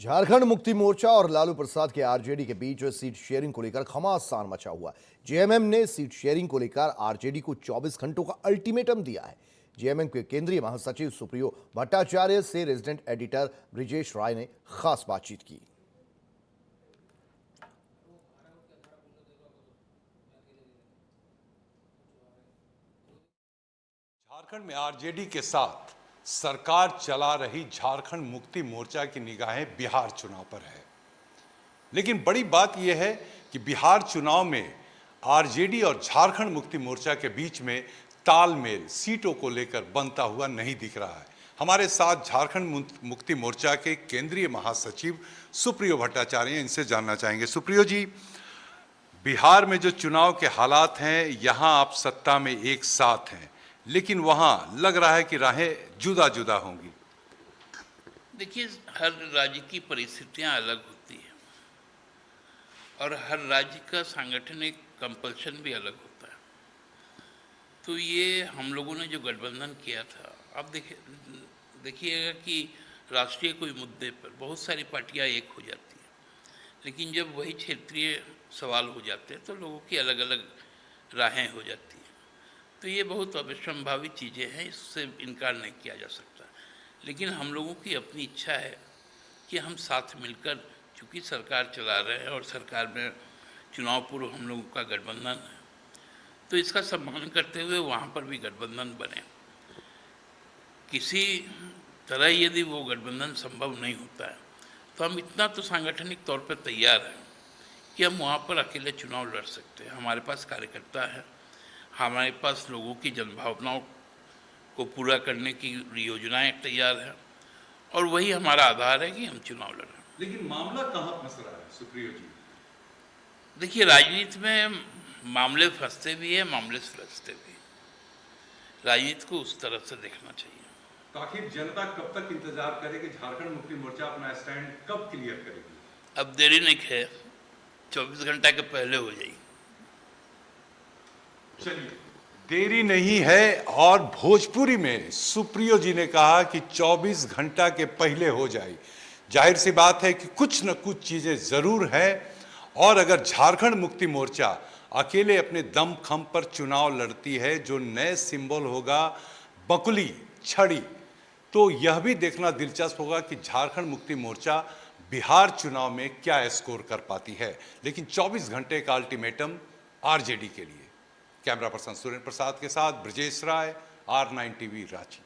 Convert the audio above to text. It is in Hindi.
झारखंड मुक्ति मोर्चा और लालू प्रसाद के आरजेडी के बीच सीट शेयरिंग को लेकर घमासान मचा हुआ है। जेएमएम ने सीट शेयरिंग को लेकर आरजेडी को 24 घंटों का अल्टीमेटम दिया है। जेएमएम के केंद्रीय महासचिव सुप्रियो भट्टाचार्य से रेजिडेंट एडिटर ब्रिजेश राय ने खास बातचीत की। झारखंड में आरजेडी के साथ सरकार चला रही झारखंड मुक्ति मोर्चा की निगाहें बिहार चुनाव पर है। लेकिन बड़ी बात यह है कि बिहार चुनाव में आरजेडी और झारखंड मुक्ति मोर्चा के बीच में तालमेल सीटों को लेकर बनता हुआ नहीं दिख रहा है। हमारे साथ झारखंड मुक्ति मोर्चा के केंद्रीय महासचिव सुप्रियो भट्टाचार्य हैं, इनसे जानना चाहेंगे। सुप्रियो जी, बिहार में जो चुनाव के हालात हैं, यहाँ आप सत्ता में एक साथ हैं, लेकिन वहां लग रहा है कि राहें जुदा जुदा होंगी। देखिए, हर राज्य की परिस्थितियां अलग होती हैं और हर राज्य का सांगठनिक कंपल्शन भी अलग होता है। तो ये हम लोगों ने जो गठबंधन किया था, अब देखिएगा कि राष्ट्रीय कोई मुद्दे पर बहुत सारी पार्टियां एक हो जाती हैं, लेकिन जब वही क्षेत्रीय सवाल हो जाते हैं तो लोगों की अलग अलग राहें हो जाती हैं। तो ये बहुत अविसंभावित चीज़ें हैं, इससे इनकार नहीं किया जा सकता। लेकिन हम लोगों की अपनी इच्छा है कि हम साथ मिलकर, चूँकि सरकार चला रहे हैं और सरकार में चुनाव पूर्व हम लोगों का गठबंधन है, तो इसका सम्मान करते हुए वहाँ पर भी गठबंधन बने। किसी तरह यदि वो गठबंधन संभव नहीं होता है तो हम इतना तो सांगठनिक तौर पर तैयार हैं कि हम वहाँ पर अकेले चुनाव लड़ सकते हैं। हमारे पास कार्यकर्ता है, हमारे पास लोगों की जनभावनाओं को पूरा करने की योजनाएं तैयार हैं और वही हमारा आधार है कि हम चुनाव लड़ें। लेकिन मामला कहाँ फंस रहा है सुप्रियो जी? देखिए, राजनीति में मामले फंसते भी है, मामले सुलझते भी। राजनीति को उस तरफ से देखना चाहिए। तो आखिर जनता कब तक इंतजार करेगी? झारखंड मुक्ति मोर्चा अपना स्टैंड कब क्लियर करेगी? अब देरी नहीं है, 24 घंटा के पहले हो जाएगी। चलिए, देरी नहीं है और भोजपुरी में सुप्रियो जी ने कहा कि 24 घंटा के पहले हो जाए। जाहिर सी बात है कि कुछ न कुछ चीजें जरूर हैं और अगर झारखंड मुक्ति मोर्चा अकेले अपने दम खम पर चुनाव लड़ती है, जो नए सिंबल होगा बकुली छड़ी, तो यह भी देखना दिलचस्प होगा कि झारखंड मुक्ति मोर्चा बिहार चुनाव में क्या स्कोर कर पाती है। लेकिन 24 घंटे का अल्टीमेटम आरजेडी के लिए। कैमरा पर्सन सुरेंद्र प्रसाद के साथ ब्रिजेश राय, R9 TV, रांची।